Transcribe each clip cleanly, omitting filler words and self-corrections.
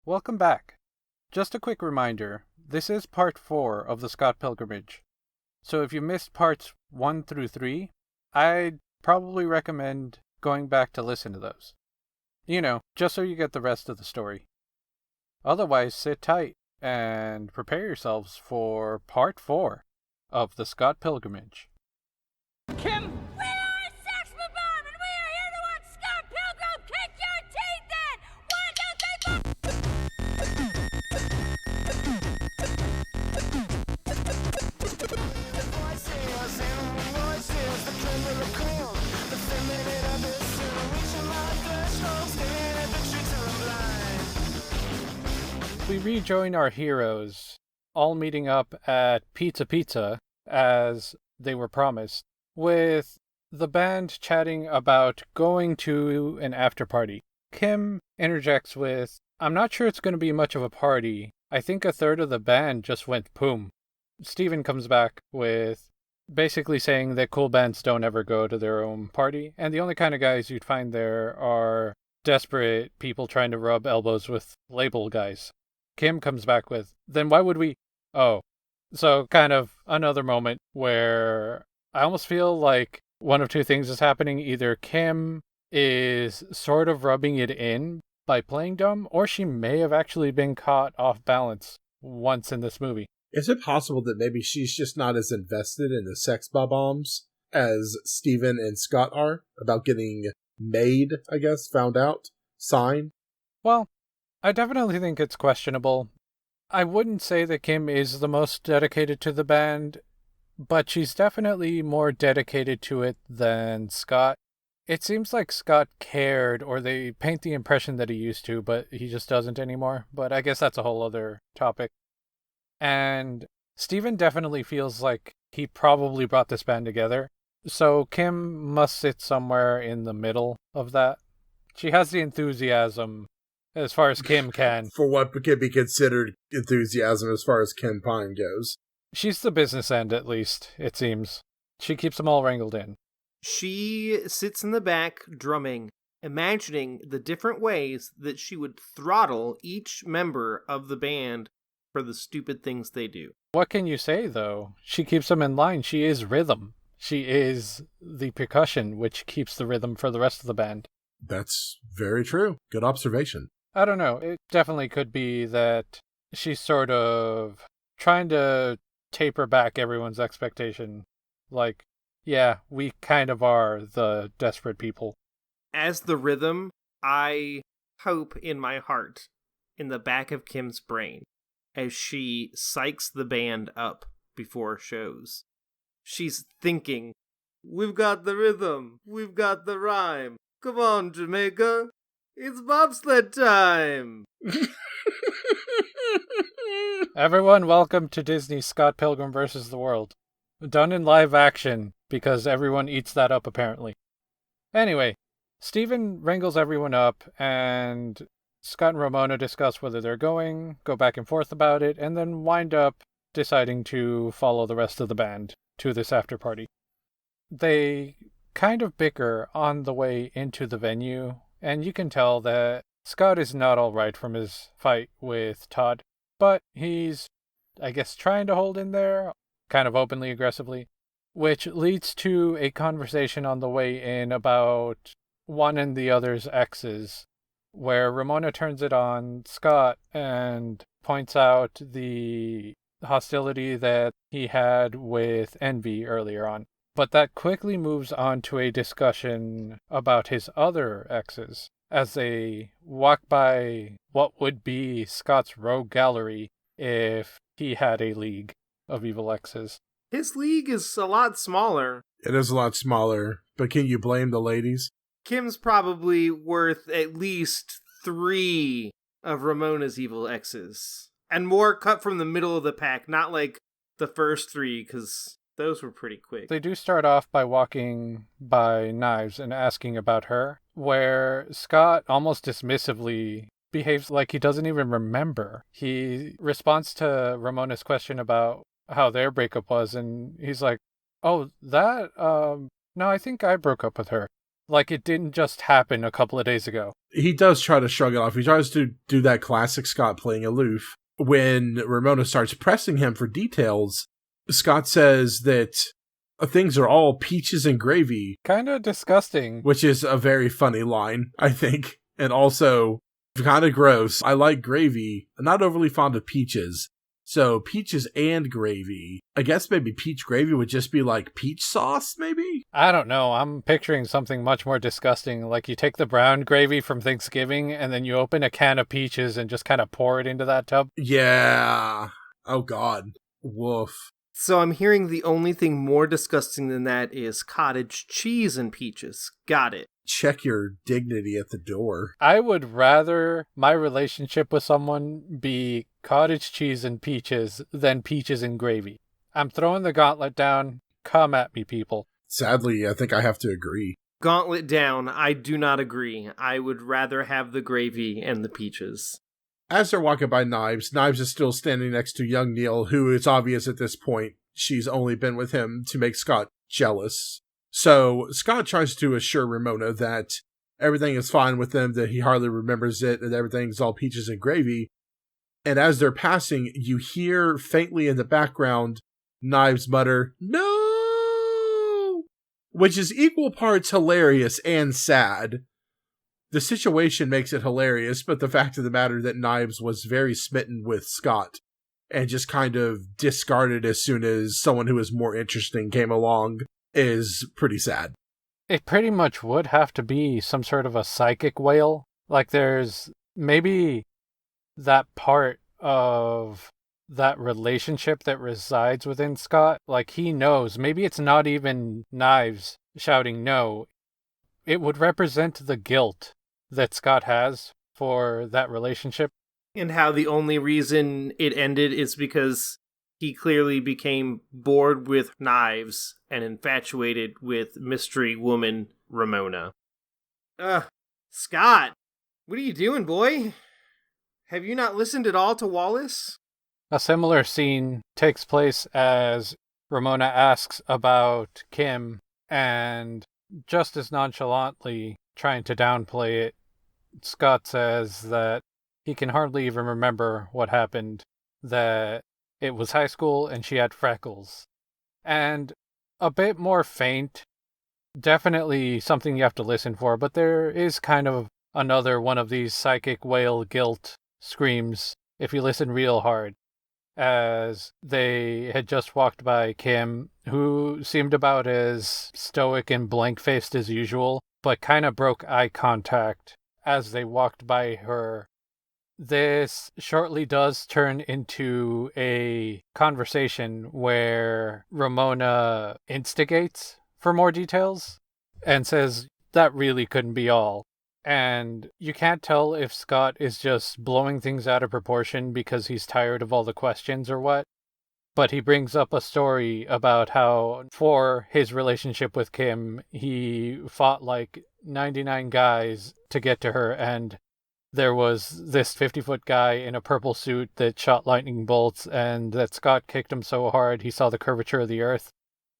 Welcome back. Just a quick reminder, this is part 4 of the Scott Pilgrimage. So if you missed parts 1 through 3, I'd probably recommend going back to listen to those. Just so you get the rest of the story. Otherwise, sit tight and prepare yourselves for part 4 of the Scott Pilgrimage. Kim? We are Sex Bomb, and we are here to watch Scott Pilgrim kick your teeth in! 1, 2, 3, 4. We rejoin our heroes, all meeting up at Pizza, as they were promised, with the band chatting about going to an after party. Kim interjects with, "I'm not sure it's going to be much of a party. I think a third of the band just went poom." Steven comes back with basically saying that cool bands don't ever go to their own party, and the only kind of guys you'd find there are desperate people trying to rub elbows with label guys. Kim comes back with, "Then why would we..." Oh. So kind of another moment where I almost feel like one of two things is happening. Either Kim is sort of rubbing it in by playing dumb, or she may have actually been caught off balance once in this movie. Is it possible that maybe she's just not as invested in the sex bombs as Steven and Scott are about getting made, I guess, found out, signed? Well, I definitely think it's questionable. I wouldn't say that Kim is the most dedicated to the band, but she's definitely more dedicated to it than Scott. It seems like Scott cared, or they paint the impression that he used to, but he just doesn't anymore. But I guess that's a whole other topic. And Steven definitely feels like he probably brought this band together. So Kim must sit somewhere in the middle of that. She has the enthusiasm as far as Kim can. For what could be considered enthusiasm as far as Ken Pine goes. She's the business end, at least, it seems. She keeps them all wrangled in. She sits in the back drumming, imagining the different ways that she would throttle each member of the band for the stupid things they do. What can you say, though? She keeps them in line. She is rhythm. She is the percussion, which keeps the rhythm for the rest of the band. That's very true. Good observation. I don't know. It definitely could be that she's sort of trying to taper back everyone's expectation. Like, yeah, we kind of are the desperate people. As the rhythm, I hope in my heart, in the back of Kim's brain, as she psychs the band up before shows. She's thinking, "We've got the rhythm, we've got the rhyme. Come on, Jamaica, it's bobsled time." Everyone, welcome to Disney's Scott Pilgrim vs. the World. Done in live action, because everyone eats that up, apparently. Anyway, Steven wrangles everyone up, and Scott and Ramona discuss whether they're going, go back and forth about it, and then wind up deciding to follow the rest of the band to this after party. They kind of bicker on the way into the venue, and you can tell that Scott is not all right from his fight with Todd, but he's, I guess, trying to hold in there, kind of openly aggressively, which leads to a conversation on the way in about one and the other's exes, where Ramona turns it on Scott and points out the hostility that he had with Envy earlier on. But that quickly moves on to a discussion about his other exes, as they walk by what would be Scott's rogue gallery if he had a league of evil exes. His league is a lot smaller. It is a lot smaller, but can you blame the ladies? Kim's probably worth at least 3 of Ramona's evil exes. And more cut from the middle of the pack, not like the first 3, because those were pretty quick. They do start off by walking by Knives and asking about her, where Scott almost dismissively behaves like he doesn't even remember. He responds to Ramona's question about how their breakup was, and he's like, "Oh, that, no, I think I broke up with her." Like it didn't just happen a couple of days ago. He does try to shrug it off. He tries to do that classic Scott playing aloof. When Ramona starts pressing him for details, Scott says that things are all peaches and gravy. Kind of disgusting. Which is a very funny line, I think. And also kind of gross. I like gravy. I'm not overly fond of peaches. So peaches and gravy. I guess maybe peach gravy would just be like peach sauce, maybe? I don't know. I'm picturing something much more disgusting. Like you take the brown gravy from Thanksgiving and then you open a can of peaches and just kind of pour it into that tub. Yeah. Oh, God. Woof. So I'm hearing the only thing more disgusting than that is cottage cheese and peaches. Got it. Check your dignity at the door. I would rather my relationship with someone be cottage cheese and peaches than peaches and gravy. I'm throwing the gauntlet down. Come at me, people. Sadly, I think I have to agree. Gauntlet down. I do not agree. I would rather have the gravy and the peaches. As they're walking by Knives, Knives is still standing next to young Neil, who it's obvious at this point she's only been with him to make Scott jealous. So Scott tries to assure Ramona that everything is fine with them, that he hardly remembers it, and everything's all peaches and gravy. And as they're passing, you hear faintly in the background Knives mutter, "No!" Which is equal parts hilarious and sad. The situation makes it hilarious, but the fact of the matter that Knives was very smitten with Scott and just kind of discarded as soon as someone who was more interesting came along is pretty sad. It pretty much would have to be some sort of a psychic whale. Like there's maybe that part of that relationship that resides within Scott. Like he knows. Maybe it's not even Knives shouting no. It would represent the guilt that Scott has for that relationship. And how the only reason it ended is because he clearly became bored with Knives and infatuated with mystery woman Ramona. Scott, what are you doing, boy? Have you not listened at all to Wallace? A similar scene takes place as Ramona asks about Kim, and just as nonchalantly trying to downplay it, Scott says that he can hardly even remember what happened, that it was high school and she had freckles. And a bit more faint, definitely something you have to listen for, but there is kind of another one of these psychic whale guilt screams if you listen real hard, as they had just walked by Kim, who seemed about as stoic and blank-faced as usual, but kind of broke eye contact as they walked by her. This shortly does turn into a conversation where Ramona instigates for more details and says that really couldn't be all. And you can't tell if Scott is just blowing things out of proportion because he's tired of all the questions or what. But he brings up a story about how for his relationship with Kim, he fought like 99 guys to get to her, and there was this 50-foot guy in a purple suit that shot lightning bolts, and that Scott kicked him so hard he saw the curvature of the earth.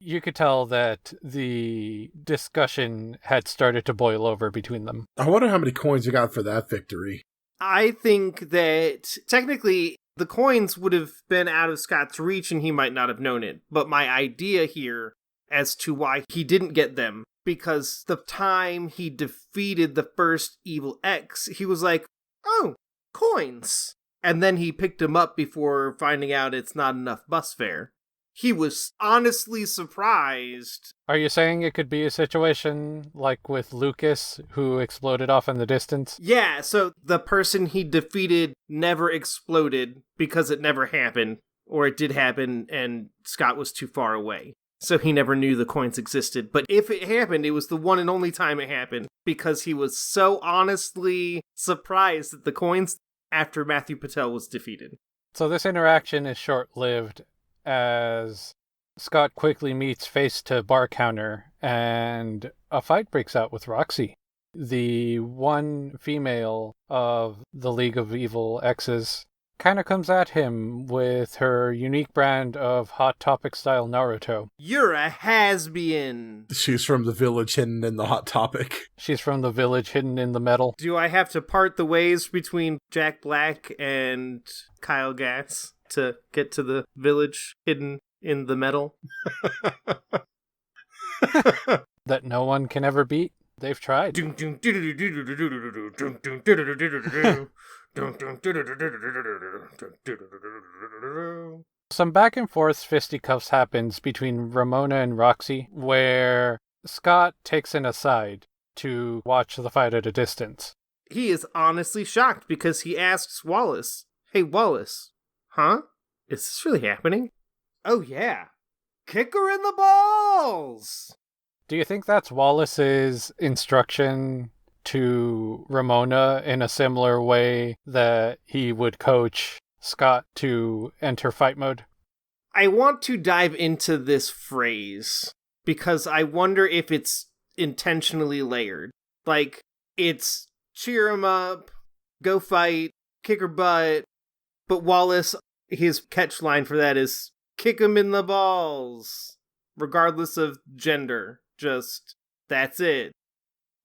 You could tell that the discussion had started to boil over between them. I wonder how many coins you got for that victory. I think that technically the coins would have been out of Scott's reach and he might not have known it. But my idea here as to why he didn't get them, because the time he defeated the first Evil X, he was like, oh, coins. And then he picked them up before finding out it's not enough bus fare. He was honestly surprised. Are you saying it could be a situation like with Lucas, who exploded off in the distance? Yeah, so the person he defeated never exploded because it never happened. Or it did happen and Scott was too far away. So he never knew the coins existed. But if it happened, it was the one and only time it happened. Because he was so honestly surprised at the coins after Matthew Patel was defeated. So this interaction is short-lived, as Scott quickly meets face to bar counter and a fight breaks out with Roxy, the one female of the League of Evil X's. kind of comes at him with her unique brand of Hot Topic style Naruto. You're a has-been. She's from the village hidden in the Hot Topic. She's from the village hidden in the metal. Do I have to part the ways between Jack Black and Kyle Gass to get to the village hidden in the metal? That no one can ever beat? They've tried. Some back and forth fisticuffs happens between Ramona and Roxy, where Scott takes an aside to watch the fight at a distance. He is honestly shocked because he asks Wallace, "Hey Wallace, huh? Is this really happening?" "Oh yeah. Kick her in the balls!" Do you think that's Wallace's instruction to Ramona in a similar way that he would coach Scott to enter fight mode? I want to dive into this phrase because I wonder if it's intentionally layered. Like, it's cheer him up, go fight, kick her butt, but Wallace, his catch line for that is kick him in the balls, regardless of gender. Just, that's it.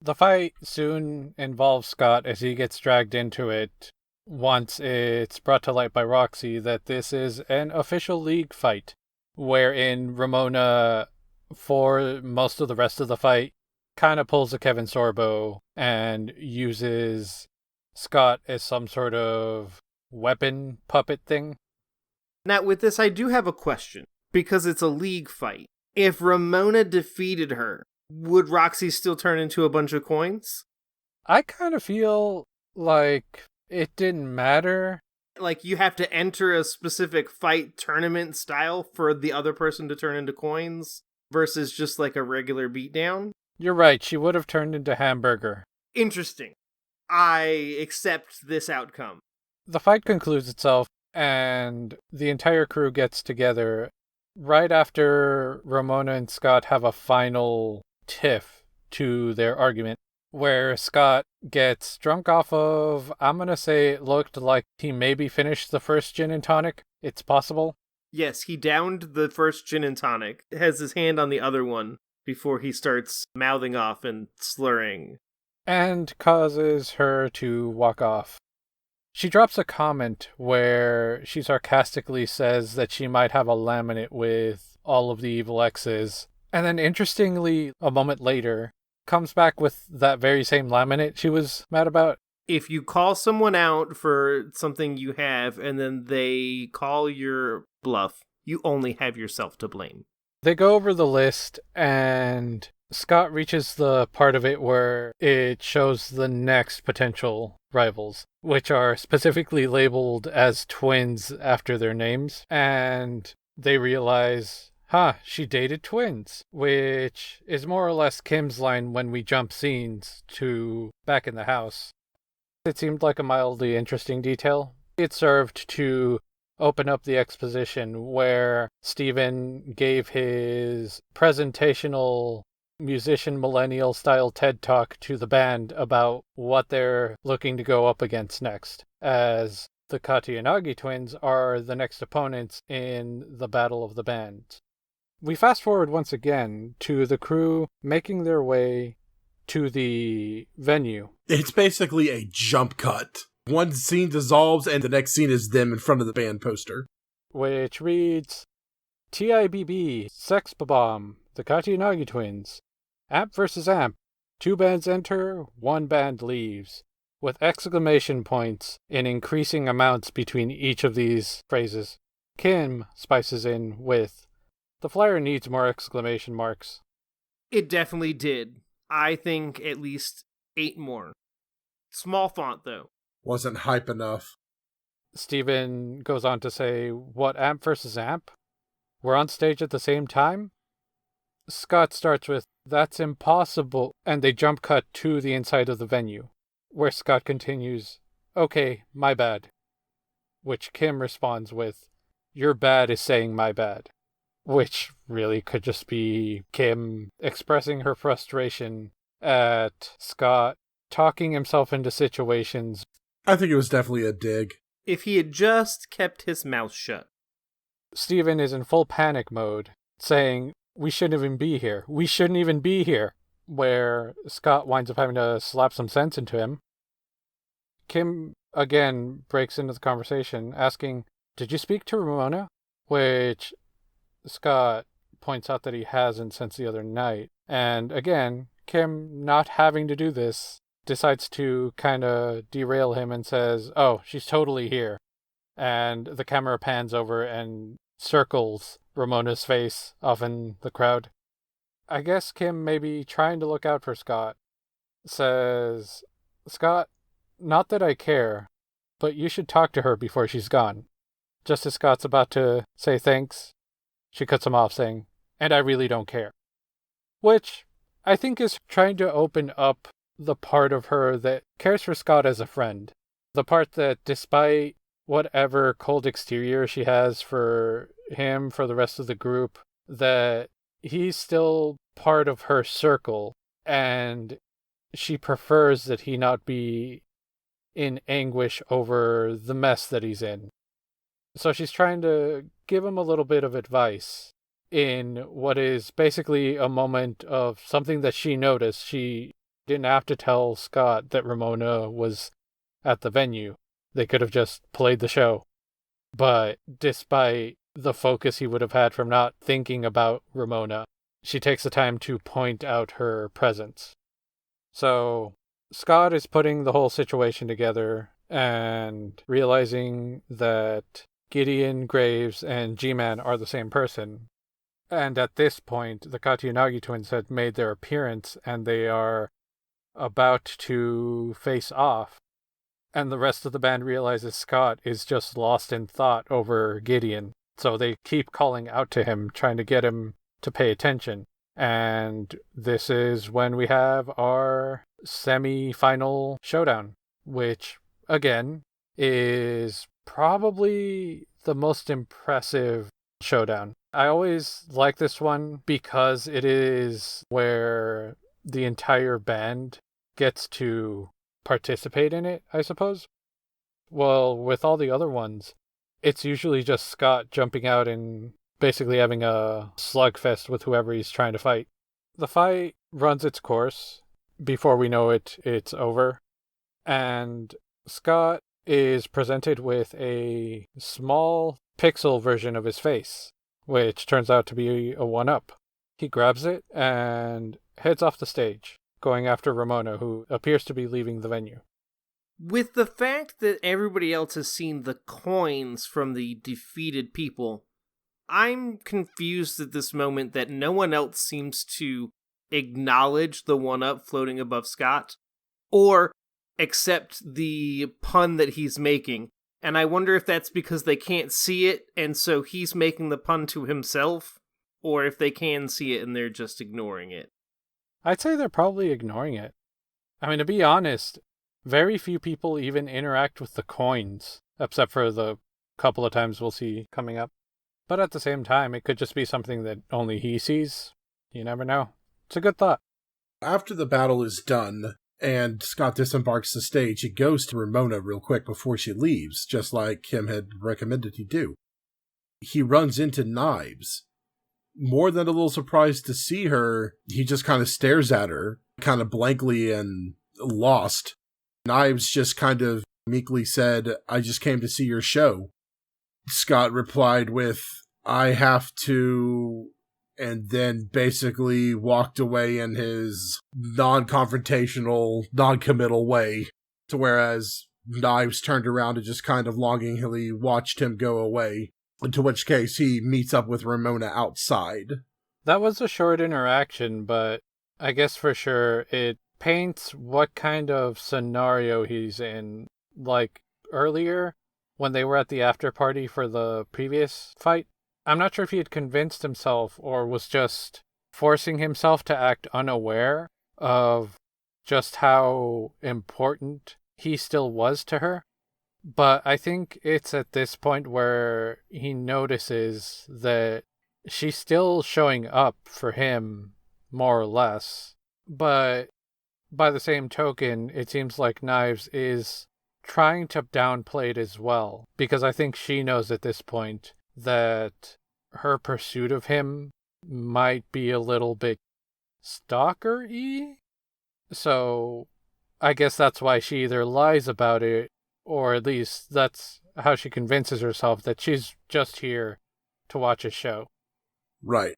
The fight soon involves Scott as he gets dragged into it once it's brought to light by Roxy that this is an official league fight, wherein Ramona, for most of the rest of the fight, kind of pulls a Kevin Sorbo and uses Scott as some sort of weapon puppet thing. Now, with this, I do have a question, because it's a league fight. If Ramona defeated her, would Roxy still turn into a bunch of coins? I kind of feel like it didn't matter. Like, you have to enter a specific fight tournament style for the other person to turn into coins versus just like a regular beatdown? You're right, she would have turned into Hamburger. Interesting. I accept this outcome. The fight concludes itself, and the entire crew gets together right after Ramona and Scott have a final tiff to their argument, where Scott gets drunk off of, I'm gonna say it looked like he maybe finished the first gin and tonic. It's possible. Yes, he downed the first gin and tonic, has his hand on the other one before he starts mouthing off and slurring. And causes her to walk off. She drops a comment where she sarcastically says that she might have a laminate with all of the evil exes. And then interestingly, a moment later, comes back with that very same laminate she was mad about. If you call someone out for something you have and then they call your bluff, you only have yourself to blame. They go over the list and Scott reaches the part of it where it shows the next potential rivals, which are specifically labeled as twins after their names. And they realize, she dated twins, which is more or less Kim's line when we jump scenes to back in the house. It seemed like a mildly interesting detail. It served to open up the exposition where Steven gave his presentational musician millennial style TED talk to the band about what they're looking to go up against next, as the Katayanagi Twins are the next opponents in the Battle of the Bands. We fast forward once again to the crew making their way to the venue. It's basically a jump cut. One scene dissolves and the next scene is them in front of the band poster, which reads, TIBB, Sex Bomb, the Katayanagi Twins. Amp versus Amp. 2 bands enter, 1 band leaves. With exclamation points in increasing amounts between each of these phrases. Kim spices in with, the flyer needs more exclamation marks. It definitely did. I think at least 8 more. Small font, though. Wasn't hype enough. Steven goes on to say, what, Amp versus Amp? We're on stage at the same time? Scott starts with, that's impossible, and they jump cut to the inside of the venue, where Scott continues, okay, my bad. Which Kim responds with, your bad is saying my bad. Which really could just be Kim expressing her frustration at Scott talking himself into situations. I think it was definitely a dig. If he had just kept his mouth shut. Steven is in full panic mode, saying, "We shouldn't even be here. We shouldn't even be here." Where Scott winds up having to slap some sense into him. Kim again breaks into the conversation, asking, "Did you speak to Ramona?" Which Scott points out that he hasn't since the other night. And again, Kim, not having to do this, decides to kind of derail him and says, "Oh, she's totally here." And the camera pans over and circles Ramona's face off in the crowd. I guess Kim, maybe trying to look out for Scott, says, "Scott, not that I care, but you should talk to her before she's gone." Just as Scott's about to say thanks, she cuts him off saying, "And I really don't care." Which I think is trying to open up the part of her that cares for Scott as a friend. The part that despite whatever cold exterior she has for him, for the rest of the group, that he's still part of her circle, and she prefers that he not be in anguish over the mess that he's in. So she's trying to give him a little bit of advice in what is basically a moment of something that she noticed. She didn't have to tell Scott that Ramona was at the venue. They could have just played the show. But despite the focus he would have had from not thinking about Ramona, she takes the time to point out her presence. So Scott is putting the whole situation together and realizing that Gideon, Graves, and G-Man are the same person. And at this point, the Katayanagi Twins had made their appearance and they are about to face off. And the rest of the band realizes Scott is just lost in thought over Gideon. So they keep calling out to him, trying to get him to pay attention. And this is when we have our semi-final showdown, which, again, is probably the most impressive showdown. I always like this one because it is where the entire band gets to participate in it, I suppose. Well, with all the other ones, it's usually just Scott jumping out and basically having a slugfest with whoever he's trying to fight. The fight runs its course. Before we know it, it's over. And Scott is presented with a small pixel version of his face, which turns out to be a 1-up. He grabs it and heads off the stage, going after Ramona, who appears to be leaving the venue. With the fact that everybody else has seen the coins from the defeated people, I'm confused at this moment that no one else seems to acknowledge the 1-up floating above Scott, or accept the pun that he's making. And I wonder if that's because they can't see it, and so he's making the pun to himself, or if they can see it and they're just ignoring it. I'd say they're probably ignoring it. I mean, to be honest, very few people even interact with the coins, except for the couple of times we'll see coming up. But at the same time, it could just be something that only he sees. You never know. It's a good thought. After the battle is done and Scott disembarks the stage, he goes to Ramona real quick before she leaves, just like Kim had recommended he do. He runs into Knives. More than a little surprised to see her, he just kind of stares at her, kind of blankly and lost. Knives just kind of meekly said, "I just came to see your show." Scott replied with, "I have to," and then basically walked away in his non-confrontational, non-committal way. To whereas Knives turned around and just kind of longingly watched him go away. To which case he meets up with Ramona outside. That was a short interaction, but I guess for sure it paints what kind of scenario he's in. Like earlier, when they were at the after party for the previous fight, I'm not sure if he had convinced himself or was just forcing himself to act unaware of just how important he still was to her. But I think it's at this point where he notices that she's still showing up for him, more or less. But by the same token, it seems like Knives is trying to downplay it as well, because I think she knows at this point that her pursuit of him might be a little bit stalker-y. So I guess that's why she either lies about it, or at least that's how she convinces herself that she's just here to watch a show. Right.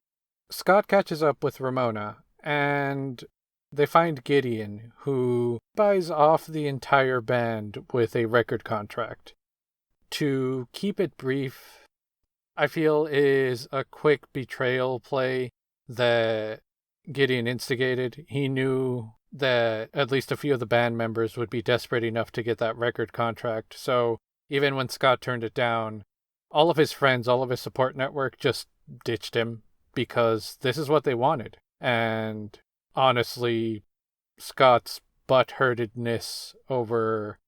Scott catches up with Ramona, and they find Gideon, who buys off the entire band with a record contract. To keep it brief, I feel is a quick betrayal play that Gideon instigated. He knew that at least a few of the band members would be desperate enough to get that record contract, so even when Scott turned it down, all of his friends, all of his support network just ditched him because this is what they wanted. And honestly, Scott's butthurtedness over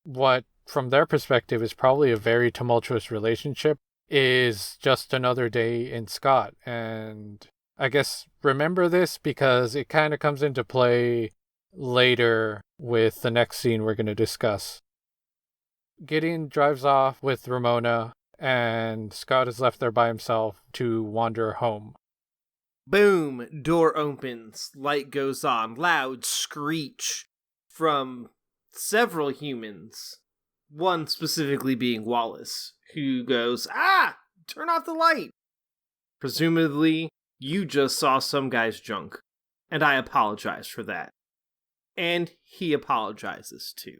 what, from their perspective, is probably a very tumultuous relationship is just another day in Scott. And I guess remember this because it kind of comes into play later with the next scene we're going to discuss. Gideon drives off with Ramona, and Scott is left there by himself to wander home. Boom! Door opens, light goes on, loud screech from several humans. One specifically being Wallace, who goes, "Ah! Turn off the light!" Presumably, you just saw some guy's junk, and I apologize for that. And he apologizes too.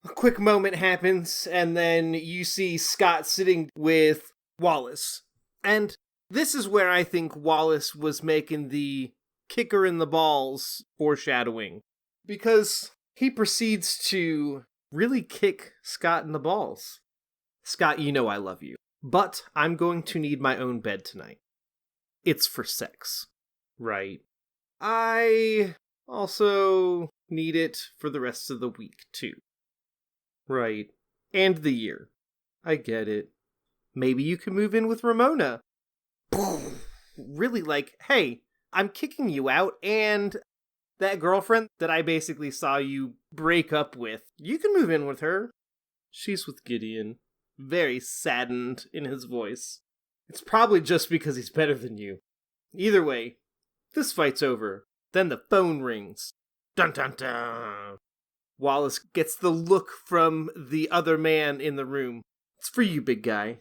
A quick moment happens, and then you see Scott sitting with Wallace. And this is where I think Wallace was making the kicker in the balls foreshadowing. Because he proceeds to really kick Scott in the balls. "Scott, you know I love you, but I'm going to need my own bed tonight. It's for sex, right? I also need it for the rest of the week, too. Right. And the year. I get it. Maybe you can move in with Ramona." Really, like, hey, I'm kicking you out, and that girlfriend that I basically saw you break up with, you can move in with her. She's with Gideon. Very saddened in his voice. It's probably just because he's better than you. Either way, this fight's over. Then the phone rings. Dun dun dun. Wallace gets the look from the other man in the room. "It's for you, big guy."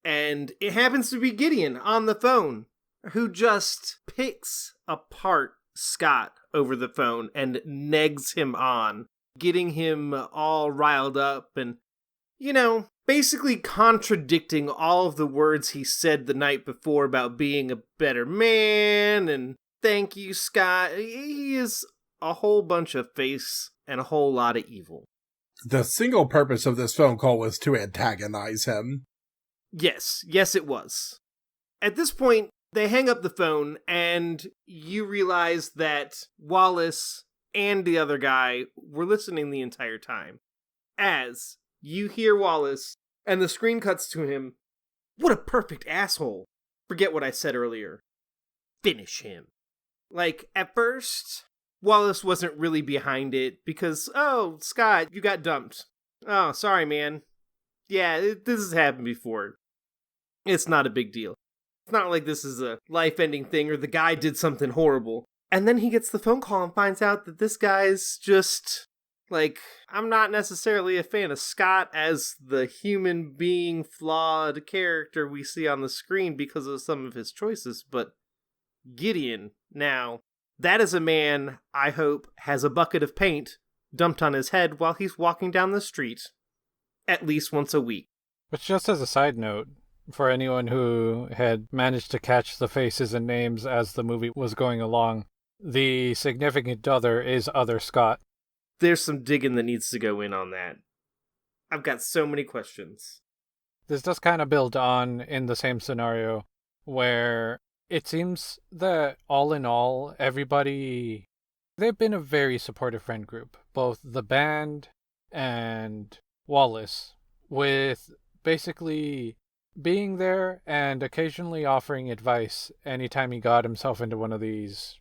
And it happens to be Gideon on the phone, who just picks apart Scott over the phone and negs him on, getting him all riled up and, basically contradicting all of the words he said the night before about being a better man and thank you, Scott. He is a whole bunch of face and a whole lot of evil. The single purpose of this phone call was to antagonize him. Yes, it was. At this point, they hang up the phone, and you realize that Wallace and the other guy were listening the entire time. As you hear Wallace, and the screen cuts to him, "What a perfect asshole. Forget what I said earlier. Finish him." Like, at first, Wallace wasn't really behind it, because, "Oh, Scott, you got dumped. Oh, sorry, man. Yeah, this has happened before. It's not a big deal. It's not like this is a life-ending thing or the guy did something horrible." And then he gets the phone call and finds out that this guy's just, like, I'm not necessarily a fan of Scott as the human being, flawed character we see on the screen because of some of his choices, but Gideon, now, that is a man, I hope, has a bucket of paint dumped on his head while he's walking down the street at least once a week. But just as a side note, for anyone who had managed to catch the faces and names as the movie was going along, the significant other is Other Scott. There's some digging that needs to go in on that. I've got so many questions. This does kind of build on in the same scenario where it seems that all in all, everybody, they've been a very supportive friend group, both the band and Wallace, with basically being there and occasionally offering advice anytime he got himself into one of these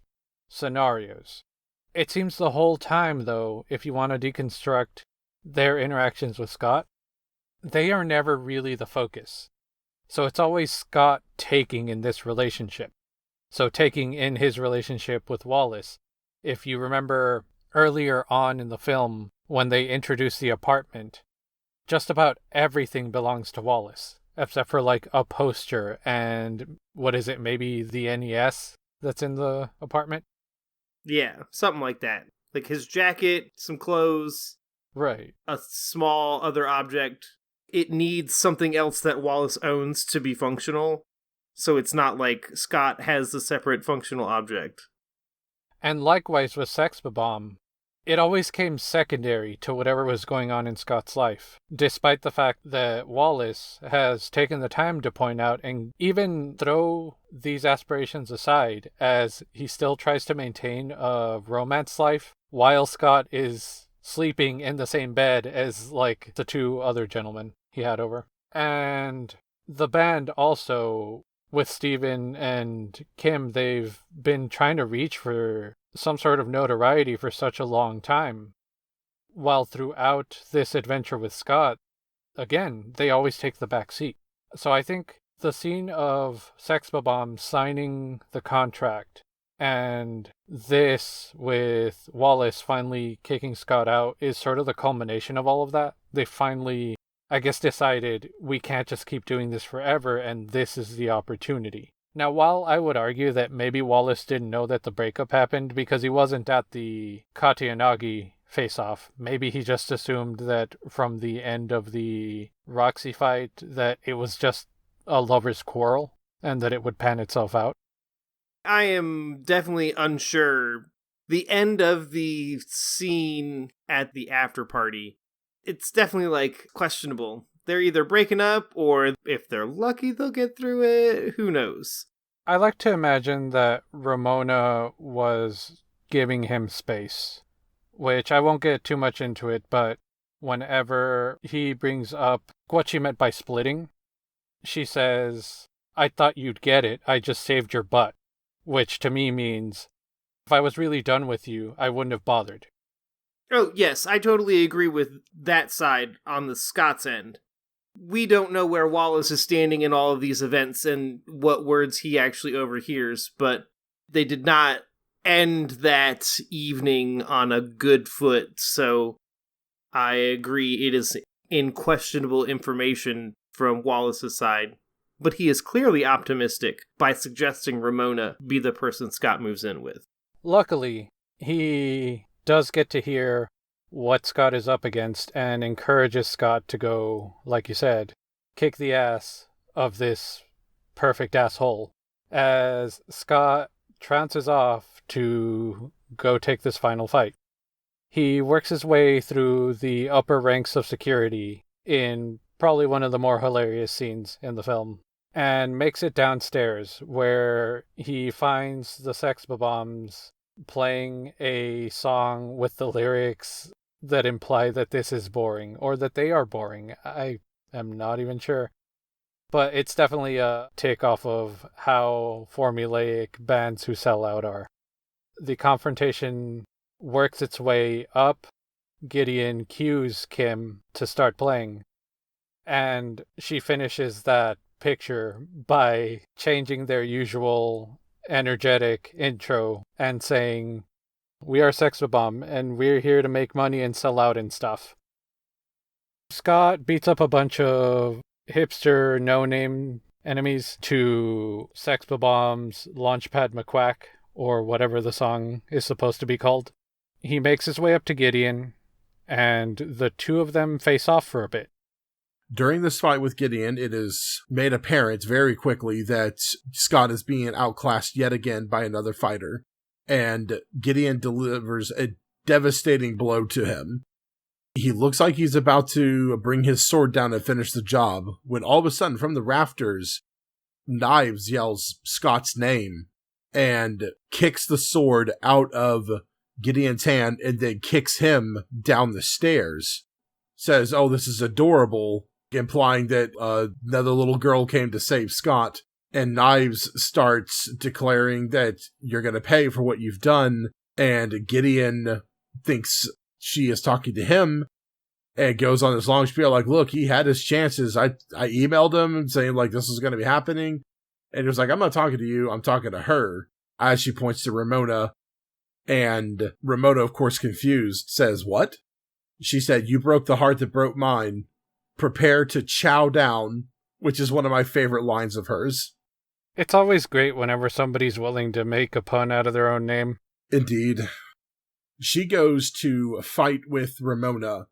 scenarios. It seems the whole time, though, if you want to deconstruct their interactions with Scott, they are never really the focus. So it's always Scott taking in this relationship. So taking in his relationship with Wallace. If you remember earlier on in the film, when they introduce the apartment, just about everything belongs to Wallace, except for like a poster and what is it, maybe the NES that's in the apartment? Yeah, something like that. Like his jacket, some clothes, Right. a small other object. It needs something else that Wallace owns to be functional. So it's not like Scott has the separate functional object. And likewise with Sex Bomb, it always came secondary to whatever was going on in Scott's life, despite the fact that Wallace has taken the time to point out and even throw these aspirations aside as he still tries to maintain a romance life while Scott is sleeping in the same bed as like the two other gentlemen he had over. And the band also, with Steven and Kim, they've been trying to reach for some sort of notoriety for such a long time. While throughout this adventure with Scott, again, they always take the back seat. So I think the scene of Sex Bomb signing the contract and this with Wallace finally kicking Scott out is sort of the culmination of all of that. They finally, I guess, decided we can't just keep doing this forever, and this is the opportunity. Now, while I would argue that maybe Wallace didn't know that the breakup happened because he wasn't at the Katayanagi face-off, maybe he just assumed that from the end of the Roxy fight that it was just a lover's quarrel and that it would pan itself out. I am definitely unsure. The end of the scene at the after party, it's definitely like questionable. They're either breaking up, or if they're lucky, they'll get through it. Who knows? I like to imagine that Ramona was giving him space, which I won't get too much into it, but whenever he brings up what she meant by splitting, she says, "I thought you'd get it, I just saved your butt," which to me means, if I was really done with you, I wouldn't have bothered. Oh, yes, I totally agree with that side on the Scott's end. We don't know where Wallace is standing in all of these events and what words he actually overhears, but they did not end that evening on a good foot, so I agree it is unquestionable information from Wallace's side. But he is clearly optimistic by suggesting Ramona be the person Scott moves in with. Luckily, he does get to hear what Scott is up against and encourages Scott to go, like you said, kick the ass of this perfect asshole as Scott trounces off to go take this final fight. He works his way through the upper ranks of security in probably one of the more hilarious scenes in the film and makes it downstairs where he finds the Sex Bombs playing a song with the lyrics that imply that this is boring or that they are boring. I am not even sure. But it's definitely a takeoff of how formulaic bands who sell out are. The confrontation works its way up. Gideon cues Kim to start playing. And she finishes that picture by changing their usual energetic intro and saying, "We are Sex Bomb, and we're here to make money and sell out and stuff." Scott beats up a bunch of hipster no-name enemies to Sex Bomb's Launchpad McQuack, or whatever the song is supposed to be called. He makes his way up to Gideon, and the two of them face off for a bit. During this fight with Gideon, it is made apparent very quickly that Scott is being outclassed yet again by another fighter, and Gideon delivers a devastating blow to him. He looks like he's about to bring his sword down and finish the job, when all of a sudden from the rafters, Knives yells Scott's name and kicks the sword out of Gideon's hand and then kicks him down the stairs. Says, "Oh, this is adorable," implying that another little girl came to save Scott. And Knives starts declaring that you're going to pay for what you've done. And Gideon thinks she is talking to him And goes on this long spiel like, look, he had his chances. I emailed him saying like this is going to be happening. And he was like, I'm not talking to you. I'm talking to her. As she points to Ramona. And Ramona, of course, confused, says, what? She said, you broke the heart that broke mine. Prepare to chow down, which is one of my favorite lines of hers. It's always great whenever somebody's willing to make a pun out of their own name. Indeed. She goes to fight with Ramona.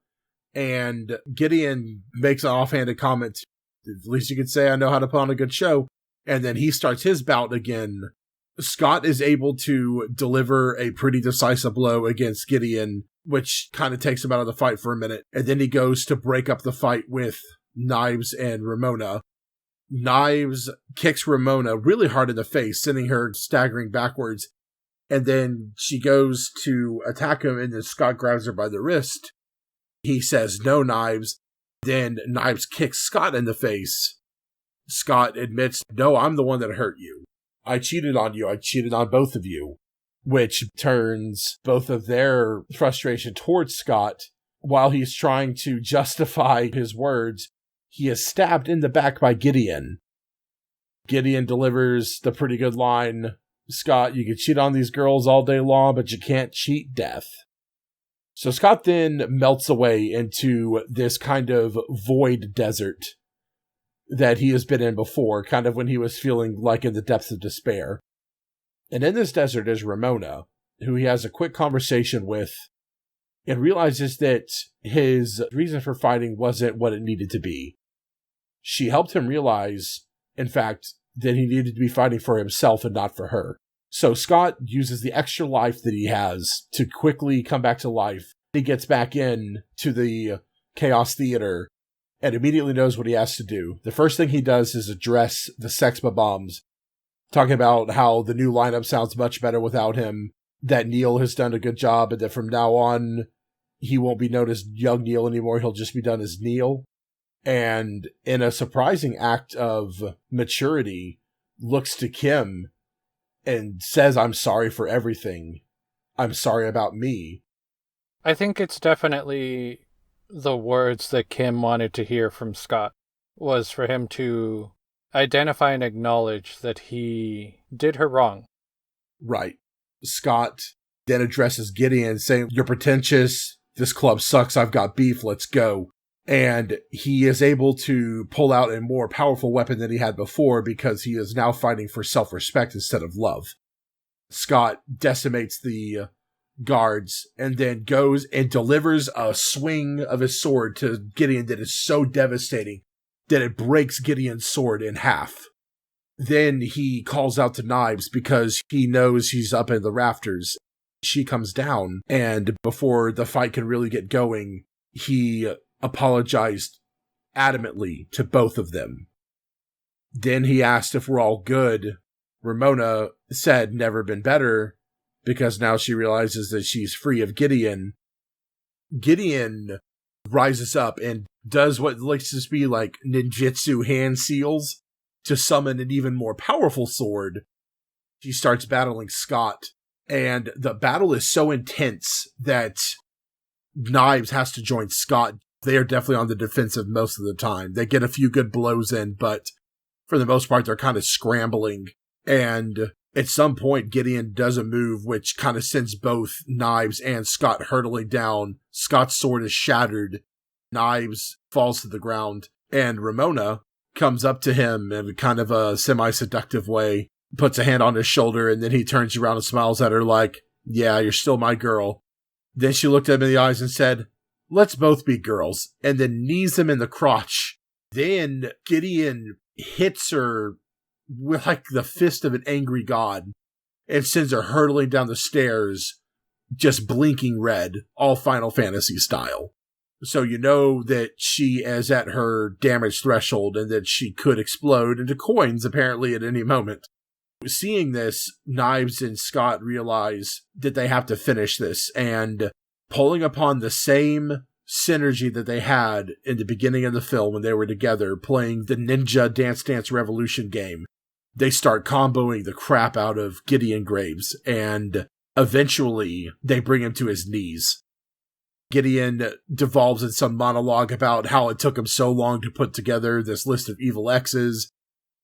And Gideon makes an offhanded comment. At least you could say, I know how to put on a good show. And then he starts his bout again. Scott is able to deliver a pretty decisive blow against Gideon, which kind of takes him out of the fight for a minute. And then he goes to break up the fight with Knives and Ramona. Knives kicks Ramona really hard in the face, sending her staggering backwards. And then she goes to attack him, and then Scott grabs her by the wrist. He says, no, Knives. Then Knives kicks Scott in the face. Scott admits, no, I'm the one that hurt you. I cheated on you. I cheated on both of you. Which turns both of their frustration towards Scott. While he's trying to justify his words, he is stabbed in the back by Gideon. Gideon delivers the pretty good line, Scott, you can cheat on these girls all day long, but you can't cheat death. So Scott then melts away into this kind of void desert that he has been in before, kind of when he was feeling like in the depths of despair. And in this desert is Ramona, who he has a quick conversation with and realizes that his reason for fighting wasn't what it needed to be. She helped him realize, in fact, that he needed to be fighting for himself and not for her. So Scott uses the extra life that he has to quickly come back to life. He gets back in to the Chaos Theater and immediately knows what he has to do. The first thing he does is address the Sex Bombs, talking about how the new lineup sounds much better without him, that Neil has done a good job, and that from now on, he won't be known as young Neil anymore. He'll just be done as Neil. And in a surprising act of maturity, looks to Kim and says, I'm sorry for everything. I'm sorry about me. I think it's definitely the words that Kim wanted to hear from Scott, was for him to identify and acknowledge that he did her wrong. Right. Scott then addresses Gideon saying, you're pretentious. This club sucks. I've got beef. Let's go. And he is able to pull out a more powerful weapon than he had before because he is now fighting for self-respect instead of love. Scott decimates the guards and then goes and delivers a swing of his sword to Gideon that is so devastating that it breaks Gideon's sword in half. Then he calls out to Knives because he knows he's up in the rafters. She comes down, and before the fight can really get going, he apologized adamantly to both of them. Then he asked if we're all good. Ramona said never been better, because now she realizes that she's free of Gideon. Gideon rises up and does what looks to be like ninjutsu hand seals to summon an even more powerful sword. He starts battling Scott, and the battle is so intense that Knives has to join Scott. They are definitely on the defensive most of the time. They get a few good blows in, but for the most part, they're kind of scrambling. And at some point, Gideon does a move which kind of sends both Knives and Scott hurtling down. Scott's sword is shattered. Knives falls to the ground. And Ramona comes up to him in kind of a semi-seductive way, puts a hand on his shoulder, and then he turns around and smiles at her like, yeah, you're still my girl. Then she looked at him in the eyes and said, let's both be girls, and then knees him in the crotch. Then Gideon hits her with like the fist of an angry god and sends her hurtling down the stairs, just blinking red, all Final Fantasy style. So you know that she is at her damage threshold and that she could explode into coins apparently at any moment. Seeing this, Knives and Scott realize that they have to finish this, and pulling upon the same synergy that they had in the beginning of the film when they were together playing the Ninja Dance Dance Revolution game, they start comboing the crap out of Gideon Graves, and eventually they bring him to his knees. Gideon devolves in some monologue about how it took him so long to put together this list of evil exes.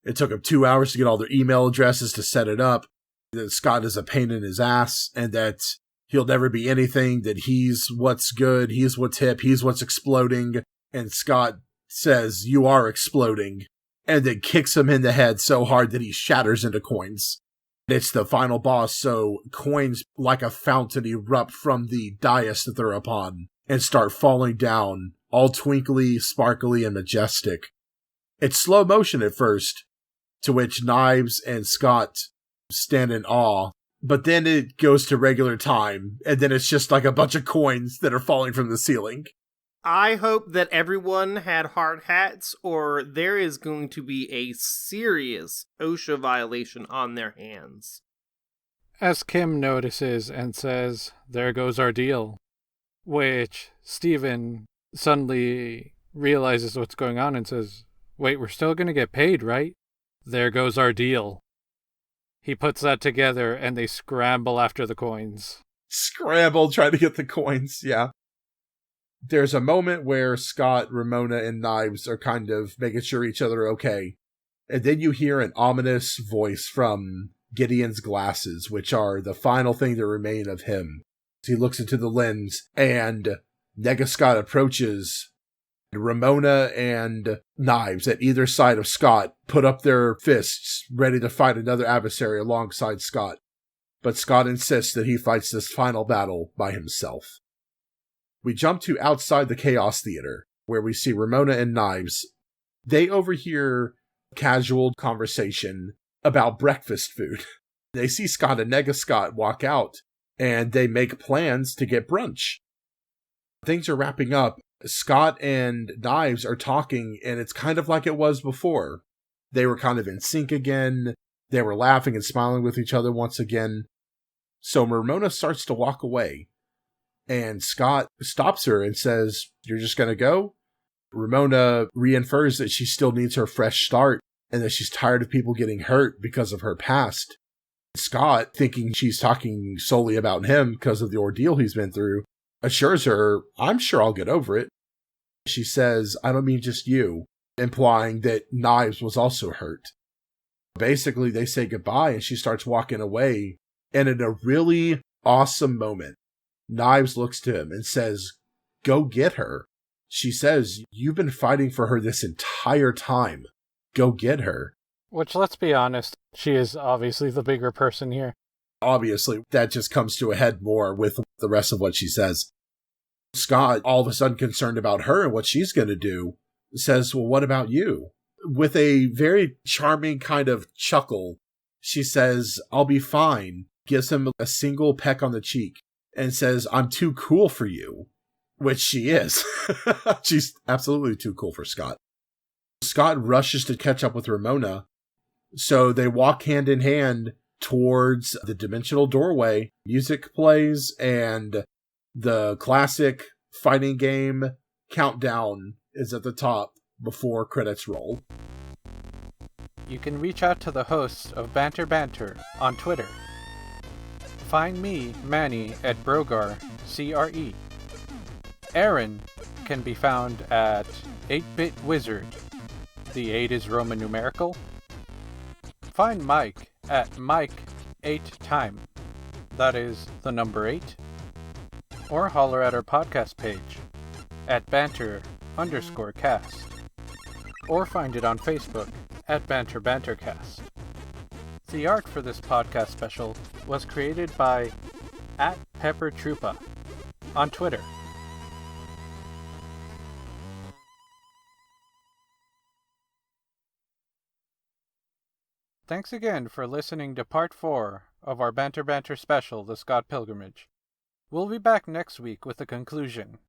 It took him 2 hours to get all their email addresses to set it up. That Scott is a pain in his ass, and that he'll never be anything, that he's what's good, he's what's hip, he's what's exploding. And Scott says, "You are exploding," and then kicks him in the head so hard that he shatters into coins. It's the final boss, so coins like a fountain erupt from the dais that they're upon and start falling down, all twinkly, sparkly, and majestic. It's slow motion at first, to which Knives and Scott stand in awe, but then it goes to regular time, and then it's just like a bunch of coins that are falling from the ceiling. I hope that everyone had hard hats, or there is going to be a serious OSHA violation on their hands. As Kim notices and says, "There goes our deal," which Steven suddenly realizes what's going on and says, "Wait, we're still going to get paid, right? There goes our deal." He puts that together and they scramble after the coins. Scramble, trying to get the coins, yeah. There's a moment where Scott, Ramona, and Knives are kind of making sure each other are okay. And then you hear an ominous voice from Gideon's glasses, which are the final thing that remain of him. He looks into the lens, and Nega Scott approaches. Ramona and Knives at either side of Scott put up their fists, ready to fight another adversary alongside Scott. But Scott insists that he fights this final battle by himself. We jump to outside the Chaos Theater, where we see Ramona and Knives. They overhear casual conversation about breakfast food. They see Scott and Nega Scott walk out, and they make plans to get brunch. Things are wrapping up. Scott and Knives are talking, and it's kind of like it was before. They were kind of in sync again. They were laughing and smiling with each other once again. So Ramona starts to walk away, and Scott stops her and says, "You're just going to go?" Ramona re-infers that she still needs her fresh start, and that she's tired of people getting hurt because of her past. Scott, thinking she's talking solely about him because of the ordeal he's been through, assures her, "I'm sure I'll get over it." She says, "I don't mean just you," implying that Knives was also hurt. Basically, they say goodbye, and she starts walking away. And in a really awesome moment, Knives looks to him and says, "Go get her." She says, "You've been fighting for her this entire time. Go get her." Which, let's be honest, she is obviously the bigger person here. Obviously, that just comes to a head more with the rest of what she says. Scott, all of a sudden concerned about her and what she's going to do, says, "Well, what about you?" With a very charming kind of chuckle, she says, "I'll be fine," gives him a single peck on the cheek, and says, "I'm too cool for you," which she is. She's absolutely too cool for Scott. Scott rushes to catch up with Ramona, so they walk hand in hand towards the dimensional doorway. Music plays, and the classic fighting game countdown is at the top before credits roll. You can reach out to the hosts of Banter Banter on Twitter. Find me, Manny, at Brogar, CRE. Aaron can be found at 8-Bit Wizard. The 8 is Roman numerical. Find Mike at Mike8Time. That is the number 8. Or holler at our podcast page at banter_cast. Or find it on Facebook at Banter Bantercast. The art for this podcast special was created by @PepperTrupa on Twitter. Thanks again for listening to Part 4 of our Banter Banter special, The Scott Pilgrimage. We'll be back next week with the conclusion.